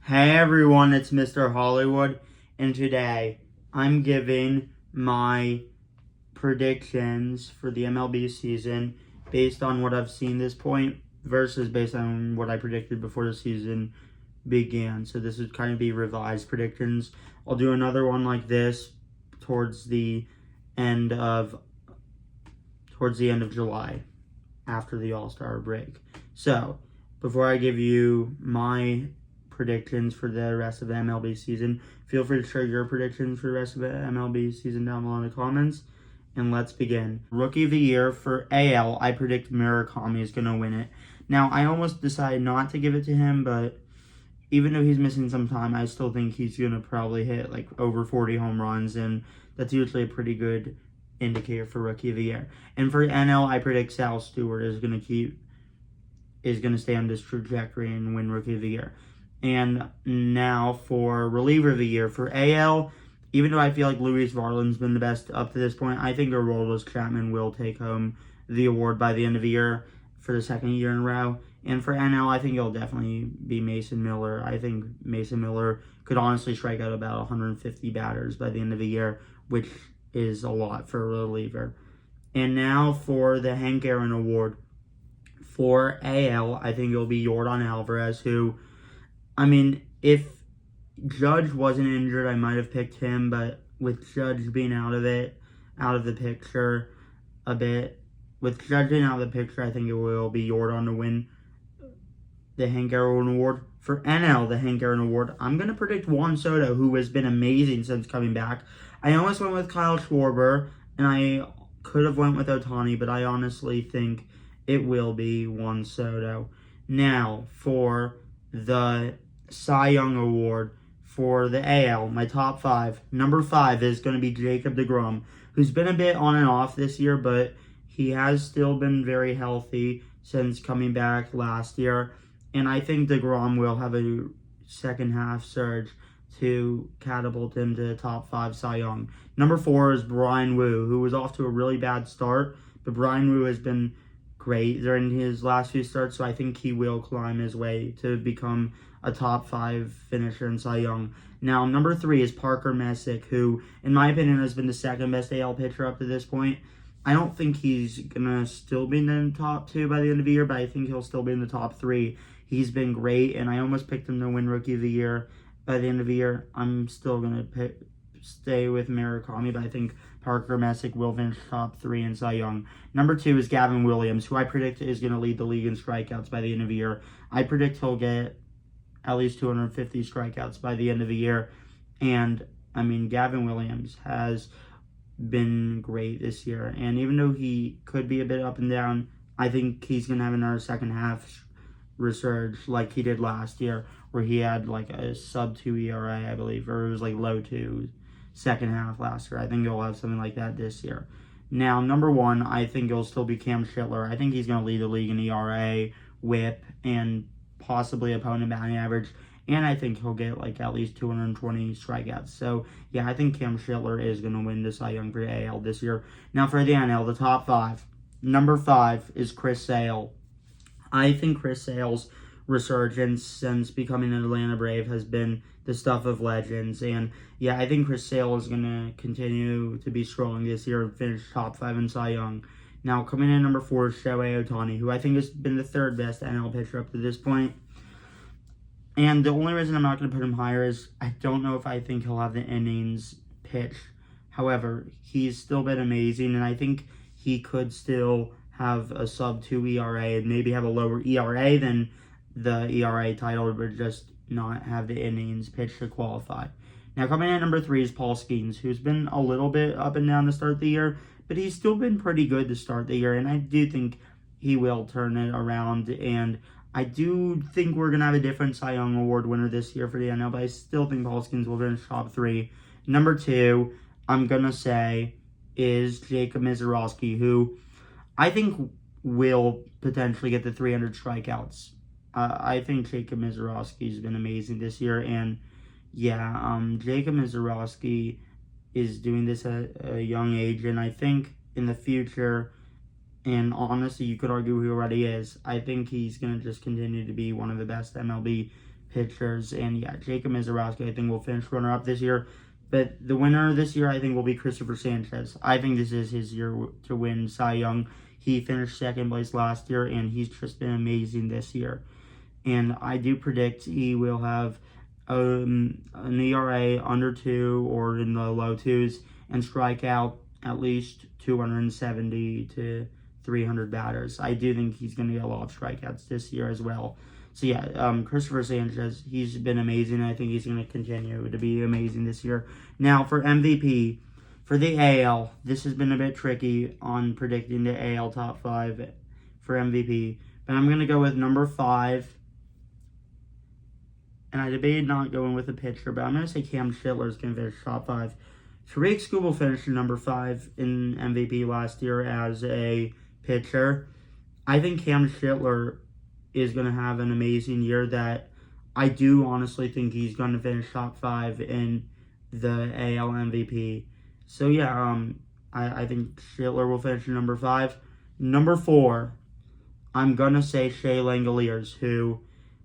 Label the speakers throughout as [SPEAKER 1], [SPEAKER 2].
[SPEAKER 1] Hey everyone, it's Mr. Hollywood, and today I'm giving my predictions for the MLB season based on what I've seen this point versus based on what I predicted before the season began. So this would kind of be revised predictions. I'll do another one like this towards the end of July after the All-Star break. So, before I give you my predictions for the rest of the MLB season, feel free to share your predictions for the rest of the MLB season down below in the comments. And let's begin. Rookie of the Year for AL, I predict Murakami is going to win it. Now, I almost decided not to give it to him, but even though he's missing some time, I still think he's going to probably hit like over 40 home runs, and that's usually a pretty good indicator for Rookie of the Year. And for NL, I predict Sal Stewart is going to stay on this trajectory and win Rookie of the Year. And now for Reliever of the Year for AL, even though I feel like Luis Varland's been the best up to this point, I think Aroldis Chapman will take home the award by the end of the year for the second year in a row. And for NL, I think it'll definitely be Mason Miller. I think Mason Miller could honestly strike out about 150 batters by the end of the year, which is a lot for a reliever. And now for the Hank Aaron Award. For AL, I think it'll be Yordan Alvarez, who, I mean, if Judge wasn't injured, I might have picked him, but with Judge being out of the picture a bit, with Judge being out of the picture, I think it will be Yordan to win the Hank Aaron Award. For NL, the Hank Aaron Award, I'm going to predict Juan Soto, who has been amazing since coming back. I almost went with Kyle Schwarber, and I could have went with Ohtani, but I honestly think it will be Juan Soto. Now, for the Cy Young Award for the AL, my top five. Number 5 is going to be Jacob deGrom, who's been a bit on and off this year, but he has still been very healthy since coming back last year. And I think deGrom will have a second half surge to catapult him to the top 5 Cy Young. Number 4 is Bryan Woo, who was off to a really bad start, but Bryan Woo has been great during his last few starts, so I think he will climb his way to become a top 5 finisher in Cy Young. Now, number 3 is Parker Messick, who, in my opinion, has been the second best AL pitcher up to this point. I don't think he's going to still be in the top 2 by the end of the year, but I think he'll still be in the top 3. He's been great, and I almost picked him to win Rookie of the Year by the end of the year. I'm still going to stay with Murakami, but I think Parker Messick will finish top 3 in Cy Young. Number 2 is Gavin Williams, who I predict is going to lead the league in strikeouts by the end of the year. I predict he'll get at least 250 strikeouts by the end of the year. And, I mean, Gavin Williams has been great this year. And even though he could be a bit up and down, I think he's going to have another second half resurge like he did last year, where he had like a sub-2 ERA, I believe, or it was like low 2 second half last year. I think he'll have something like that this year. Now, number 1, I think it'll still be Cam Schitler. I think he's going to lead the league in ERA, WHIP, and possibly opponent batting average. And I think he'll get like at least 220 strikeouts. So, yeah, I think Cam Schitler is going to win the Cy Young for AL this year. Now, for the NL, the top 5. Number 5 is Chris Sale. I think Chris Sale's resurgence since becoming an Atlanta Brave has been the stuff of legends. And, yeah, I think Chris Sale is going to continue to be strong this year and finish top 5 in Cy Young. Now, coming in at number 4 is Shohei Ohtani, who I think has been the 3rd best NL pitcher up to this point. And the only reason I'm not going to put him higher is I don't know if I think he'll have the innings pitch. However, he's still been amazing, and I think he could still have a sub-2 ERA and maybe have a lower ERA than the ERA title, but just not have the innings pitched to qualify. Now, coming in at number 3 is Paul Skeens, who's been a little bit up and down to start the year, but he's still been pretty good to start the year, and I do think he will turn it around, and I do think we're going to have a different Cy Young Award winner this year for the NL, but I still think Paul Skeens will finish top 3. Number 2, I'm going to say, is Jacob Misiorowski, who I think will potentially get the 300 strikeouts. I think Jacob Misiorowski's been amazing this year, and yeah, Jacob Misiorowski is doing this at a young age, and I think in the future, and honestly, you could argue he already is, I think he's going to just continue to be one of the best MLB pitchers. And yeah, Jacob Mizorowski, I think, will finish runner-up this year. But the winner this year, I think, will be Christopher Sanchez. I think this is his year to win Cy Young. He finished second place last year, and he's just been amazing this year. And I do predict he will have an ERA under 2 or in the low 2s and strike out at least 270 to 300 batters. I do think he's going to get a lot of strikeouts this year as well. So yeah, Christopher Sanchez, he's been amazing. I think he's going to continue to be amazing this year. Now for MVP, for the AL, this has been a bit tricky on predicting the AL top 5 for MVP. But I'm going to go with number 5. And I debated not going with a pitcher, but I'm going to say Cam Schindler is going to finish top 5. Tariq Skubal finished number 5 in MVP last year as a pitcher. I think Cam Schindler is going to have an amazing year that I do honestly think he's going to finish top 5 in the AL MVP. So yeah, I think Schindler will finish number 5. Number 4, I'm going to say Shea Langoliers, who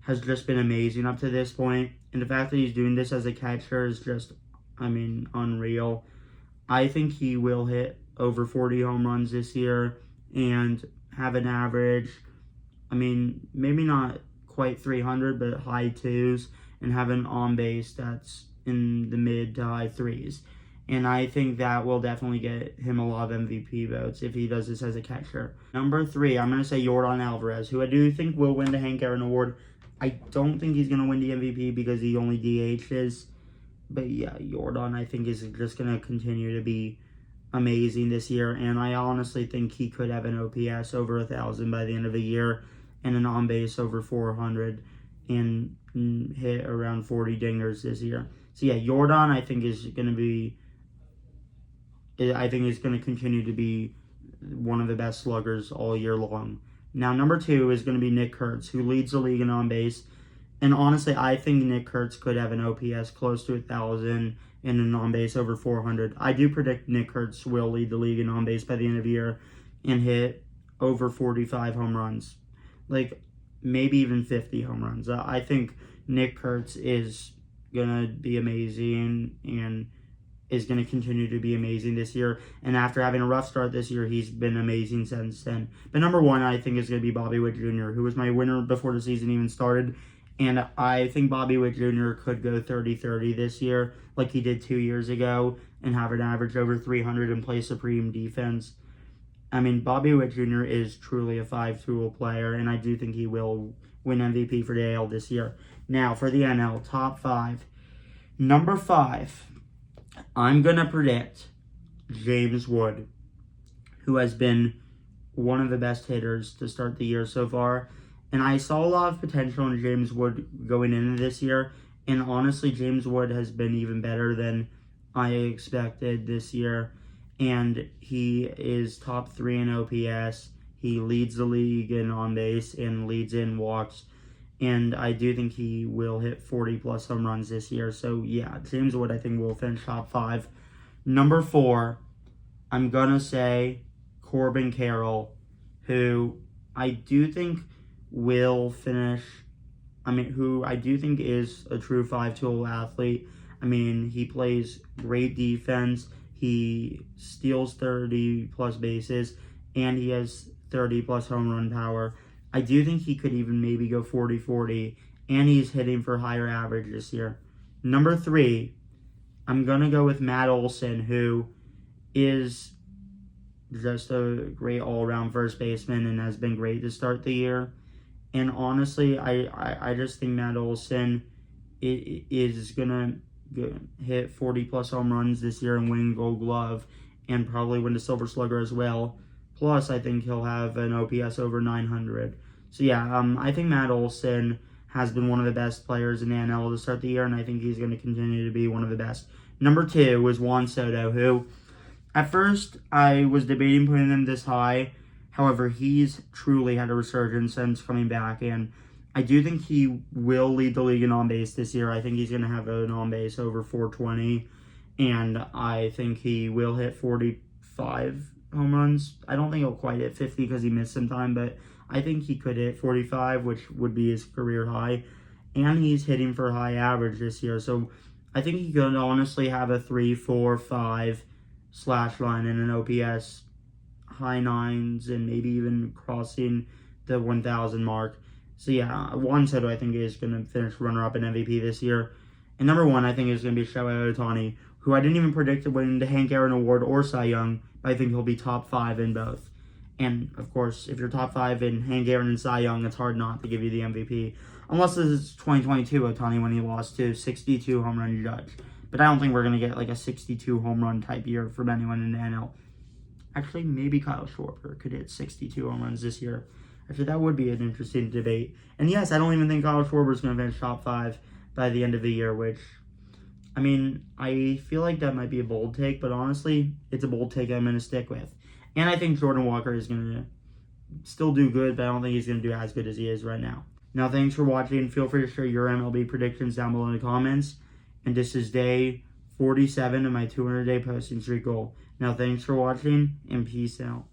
[SPEAKER 1] has just been amazing up to this point. And the fact that he's doing this as a catcher is just, unreal. I think he will hit over 40 home runs this year and have an average, maybe not quite 300, but high 2s, and have an on-base that's in the mid to high 3s. And I think that will definitely get him a lot of MVP votes if he does this as a catcher. Number 3, I'm going to say Yordan Alvarez, who I do think will win the Hank Aaron Award. I don't think he's going to win the MVP because he only DHs. But yeah, Yordan, I think, is just going to continue to be amazing this year. And I honestly think he could have an OPS over 1,000 by the end of the year and an on-base over 400 and hit around 40 dingers this year. So yeah, Yordan, I think, is going to continue to be one of the best sluggers all year long. Now, number 2 is going to be Nick Kurtz, who leads the league in on-base. And honestly, I think Nick Kurtz could have an OPS close to 1,000 and an on-base over 400. I do predict Nick Kurtz will lead the league in on-base by the end of the year and hit over 45 home runs. Maybe even 50 home runs. I think Nick Kurtz is going to be amazing and is going to continue to be amazing this year. And after having a rough start this year, he's been amazing since then. But number 1, I think, is going to be Bobby Witt Jr., who was my winner before the season even started. And I think Bobby Witt Jr. could go 30-30 this year, like he did 2 years ago, and have an average over 300 and play supreme defense. Bobby Witt Jr. is truly a 5-tool player, and I do think he will win MVP for the AL this year. Now, for the NL, top 5. Number 5, I'm going to predict James Wood, who has been one of the best hitters to start the year so far. And I saw a lot of potential in James Wood going into this year. And honestly, James Wood has been even better than I expected this year. And he is top 3 in OPS. He leads the league in on-base and leads in walks. And I do think he will hit 40-plus home runs this year. So, yeah, James Wood, I think, will finish top 5. Number 4, I'm going to say Corbin Carroll, who I do think will finish, who I do think is a true 5-tool athlete. He plays great defense. He steals 30-plus bases, and he has 30-plus home run power. I do think he could even maybe go 40-40, and he's hitting for higher average this year. Number 3, I'm going to go with Matt Olson, who is just a great all-around first baseman and has been great to start the year. And honestly, I just think Matt Olson is going to hit 40-plus home runs this year and win Gold Glove and probably win the Silver Slugger as well. Plus, I think he'll have an OPS over 900. So yeah, I think Matt Olson has been one of the best players in the NL to start the year, and I think he's going to continue to be one of the best. Number 2 was Juan Soto, who at first I was debating putting him this high. However, he's truly had a resurgence since coming back, and I do think he will lead the league in on-base this year. I think he's going to have an on-base over 420, and I think he will hit 45 home runs. I don't think he'll quite hit 50 because he missed some time, but I think he could hit 45, which would be his career high. and he's hitting for high average this year. So I think he could honestly have a 3, 4, 5 slash line and an OPS high 9s and maybe even crossing the 1,000 mark. So yeah, Juan Soto I think is going to finish runner-up in MVP this year. And number 1 I think is going to be Shohei Ohtani, who I didn't even predict to win the Hank Aaron Award or Cy Young, but I think he'll be top 5 in both. And, of course, if you're top 5 in Hank Aaron and Cy Young, it's hard not to give you the MVP. Unless this is 2022 Ohtani when he lost to 62 home run Judge. But I don't think we're going to get like a 62 home run type year from anyone in the NL. Actually, maybe Kyle Schwarber could hit 62 home runs this year. Actually, that would be an interesting debate. And yes, I don't even think Kyle Schwarber is going to finish top 5 by the end of the year, which, I mean, I feel like that might be a bold take, but honestly, it's a bold take I'm going to stick with. And I think Jordan Walker is going to still do good, but I don't think he's going to do as good as he is right now. Now, thanks for watching. Feel free to share your MLB predictions down below in the comments. And this is day 47 of my 200-day posting streak goal. Now, thanks for watching, and peace out.